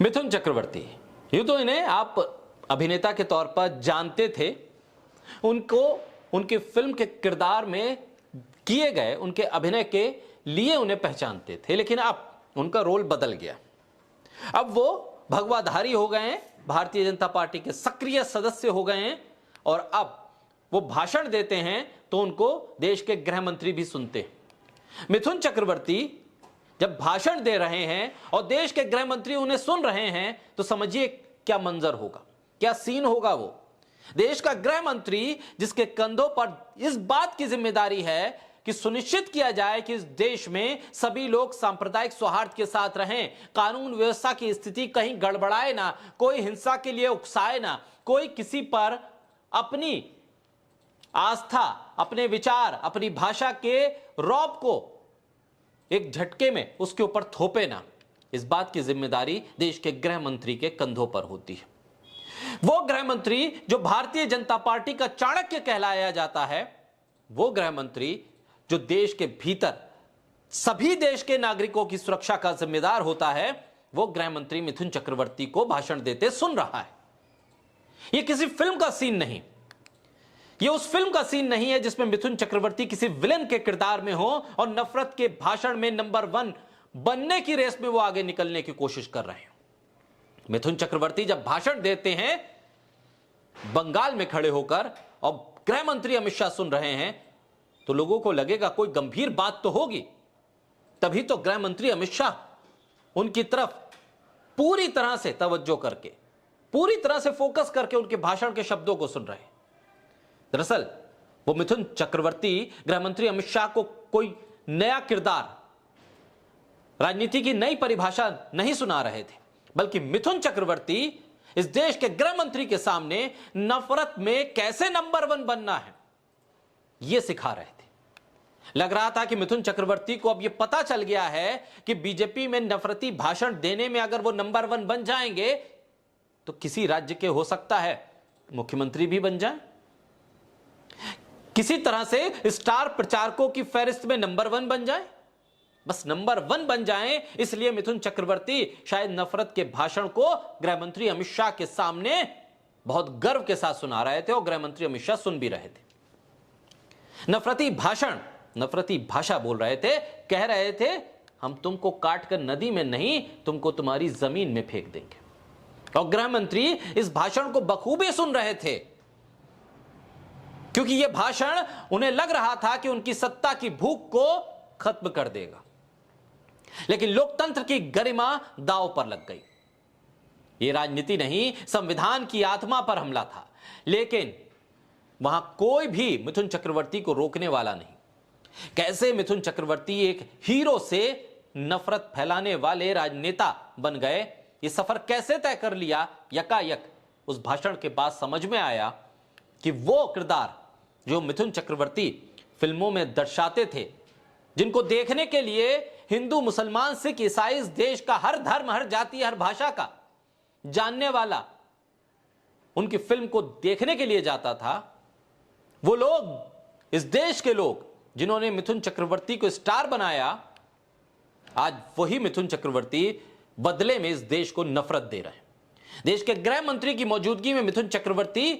मिथुन चक्रवर्ती, यूं तो इन्हें आप अभिनेता के तौर पर जानते थे, उनको उनके फिल्म के किरदार में किए गए उनके अभिनय के लिए उन्हें पहचानते थे, लेकिन अब उनका रोल बदल गया। अब वो भगवाधारी हो गए हैं, भारतीय जनता पार्टी के सक्रिय सदस्य हो गए हैं और अब वो भाषण देते हैं तो उनको देश के गृह मंत्री भी सुनते हैं। मिथुन चक्रवर्ती जब भाषण दे रहे हैं और देश के गृह मंत्री उन्हें सुन रहे हैं तो समझिए क्या मंजर होगा, क्या सीन होगा। वो देश का गृह मंत्री जिसके कंधों पर इस बात की जिम्मेदारी है कि सुनिश्चित किया जाए कि इस देश में सभी लोग सांप्रदायिक सौहार्द के साथ रहें, कानून व्यवस्था की स्थिति कहीं गड़बड़ाए ना, कोई हिंसा के लिए उकसाए ना, कोई किसी पर अपनी आस्था, अपने विचार, अपनी भाषा के रौब को एक झटके में उसके ऊपर थोपे ना। इस बात की जिम्मेदारी देश के गृह मंत्री के कंधों पर होती है। वो गृह मंत्री जो भारतीय जनता पार्टी का चाणक्य कहलाया जाता है, वो गृह मंत्री जो देश के भीतर सभी देश के नागरिकों की सुरक्षा का जिम्मेदार होता है, वो गृह मंत्री मिथुन चक्रवर्ती को भाषण देते सुन रहा है। यह किसी फिल्म का सीन नहीं, यह उस फिल्म का सीन नहीं है जिसमें मिथुन चक्रवर्ती किसी विलेन के किरदार में हो और नफरत के भाषण में नंबर 1 बनने की रेस में वो आगे निकलने की कोशिश कर रहे हैं। मिथुन चक्रवर्ती जब भाषण देते हैं बंगाल में खड़े होकर और गृह मंत्री अमित शाह सुन रहे हैं तो लोगों को लगेगा कोई गंभीर बात तो होगी, तभी तो गृह मंत्री अमित शाह उनकी तरफ पूरी तरह से तवज्जो करके, पूरी तरह से फोकस करके उनके भाषण के शब्दों को सुन रहे हैं। दरअसल वो मिथुन चक्रवर्ती गृह मंत्री अमित शाह को कोई नया किरदार, राजनीति की नई परिभाषा नहीं सुना रहे थे, बल्कि मिथुन चक्रवर्ती इस देश के गृह मंत्री के सामने नफरत में कैसे नंबर 1 बनना है यह सिखा रहे थे। लग रहा था कि मिथुन चक्रवर्ती को अब यह पता चल गया है कि बीजेपी में नफरती भाषण देने में अगर वो नंबर 1 बन जाएंगे तो किसी राज्य के हो सकता है मुख्यमंत्री भी बन जाए, किसी तरह से स्टार प्रचारकों की फहरिस्त में नंबर 1 बन जाए, बस नंबर 1 बन जाएं। इसलिए मिथुन चक्रवर्ती शायद नफरत के भाषण को गृह मंत्री अमित शाह के सामने बहुत गर्व के साथ सुना रहे थे और गृह मंत्री अमित शाह सुन भी रहे थे। नफरती भाषण, नफरती भाषा बोल रहे थे, कह रहे थे हम तुमको काट कर नदी में नहीं, तुमको तुम्हारी जमीन में फेंक देंगे। और गृह मंत्री इस भाषण को बखूबी सुन रहे थे क्योंकि यह भाषण उन्हें लग रहा था कि उनकी सत्ता की भूख को खत्म कर देगा। लेकिन लोकतंत्र की गरिमा दांव पर लग गई। यह राजनीति नहीं, संविधान की आत्मा पर हमला था। लेकिन वहां कोई भी मिथुन चक्रवर्ती को रोकने वाला नहीं। कैसे मिथुन चक्रवर्ती एक हीरो से नफरत फैलाने वाले राजनेता बन गए, यह सफर कैसे तय कर लिया, यकायक उस भाषण के बाद समझ में आया कि वो किरदार जो मिथुन चक्रवर्ती फिल्मों में दर्शाते थे, जिनको देखने के लिए हिंदू, मुसलमान, सिख, ईसाई, इस देश का हर धर्म, हर जाति, हर भाषा का जानने वाला उनकी फिल्म को देखने के लिए जाता था, वो लोग, इस देश के लोग जिन्होंने मिथुन चक्रवर्ती को स्टार बनाया, आज वही मिथुन चक्रवर्ती बदले में इस देश को नफरत दे रहे हैं। देश के गृह मंत्री की मौजूदगी में मिथुन चक्रवर्ती,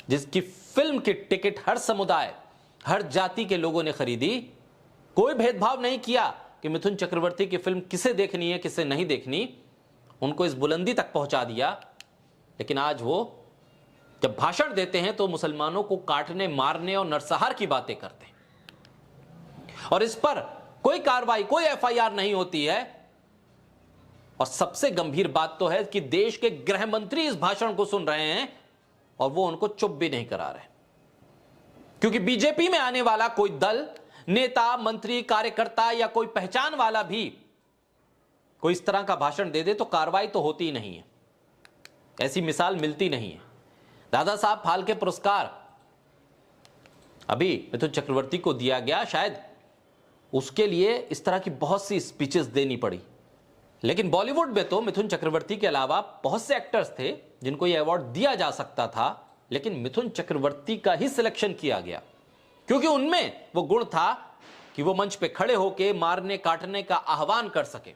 जिसकी फिल्म की टिकट हर समुदाय, हर जाति के लोगों ने खरीदी, कोई भेदभाव नहीं किया कि मिथुन चक्रवर्ती की फिल्म किसे देखनी है, किसे नहीं देखनी, उनको इस बुलंदी तक पहुंचा दिया। लेकिन आज वो जब भाषण देते हैं तो मुसलमानों को काटने, मारने और नरसंहार की बातें करते हैं और इस पर कोई कार्रवाई, कोई एफआईआर नहीं होती है। और सबसे गंभीर बात तो है कि देश के गृह मंत्री इस भाषण को सुन रहे हैं और वो उनको चुप भी नहीं करा रहे, क्योंकि बीजेपी में आने वाला कोई दल, नेता, मंत्री, कार्यकर्ता या कोई पहचान वाला भी कोई इस तरह का भाषण दे दे तो कार्रवाई तो होती ही नहीं है। ऐसी मिसाल मिलती नहीं है। दादा साहब फाल्के पुरस्कार अभी मिथुन चक्रवर्ती को दिया गया, शायद उसके लिए इस तरह की बहुत सी स्पीचेस देनी पड़ी। लेकिन बॉलीवुड में तो मिथुन चक्रवर्ती के अलावा बहुत से एक्टर्स थे जिनको यह अवार्ड दिया जा सकता था, लेकिन मिथुन चक्रवर्ती का ही सिलेक्शन किया गया क्योंकि उनमें वो गुण था कि वो मंच पे खड़े होकर मारने, काटने का आह्वान कर सके।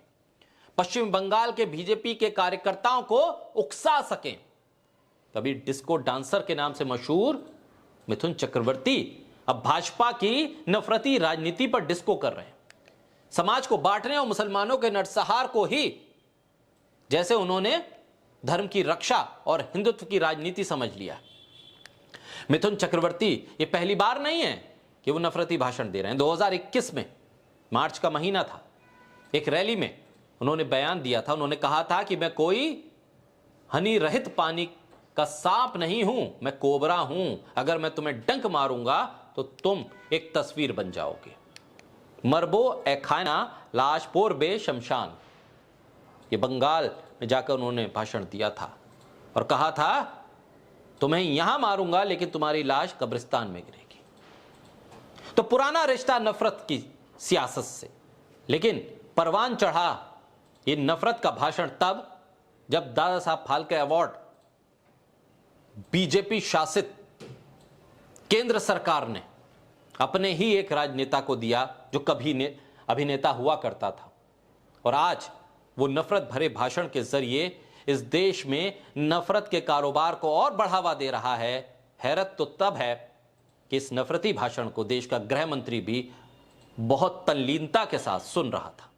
पश्चिम बंगाल के बीजेपी के कार्यकर्ताओं को उकसा सकें। तभी डिस्को डांसर के नाम से मशहूर मिथुन चक्रवर्ती अब भाजपा की नफरती राजनीति पर डिस्को कर रहे हैं। समाज को बांटने और मुसलमानों के नरसंहार को ही जैसे उन्होंने धर्म की रक्षा और हिंदुत्व की राजनीति समझ लिया। मिथुन चक्रवर्ती ये पहली बार नहीं है कि वो नफरती भाषण दे रहे हैं। 2021 में मार्च का महीना था, एक रैली में उन्होंने बयान दिया था। उन्होंने कहा था कि मैं कोई हनी रहित पानी का सांप नहीं हूं, मैं कोबरा हूं। अगर मैं तुम्हें डंक मारूंगा तो तुम एक तस्वीर बन जाओगे। मरबो ए खाना लाशपोर बे शमशान, ये बंगाल में जाकर उन्होंने भाषण दिया था और कहा था तुम्हें यहां मारूंगा लेकिन तुम्हारी लाश कब्रिस्तान में गिरेगी। तो पुराना रिश्ता नफरत की सियासत से, लेकिन परवान चढ़ा ये नफरत का भाषण तब जब दादा साहब फाल्के अवार्ड बीजेपी शासित केंद्र सरकार ने अपने ही एक राजनेता को दिया जो कभी अभिनेता हुआ करता था। और आज वो नफरत भरे भाषण के जरिए इस देश में नफरत के कारोबार को और बढ़ावा दे रहा है। हैरत तो तब है कि इस नफरती भाषण को देश का गृह मंत्री भी बहुत तल्लीनता के साथ सुन रहा था।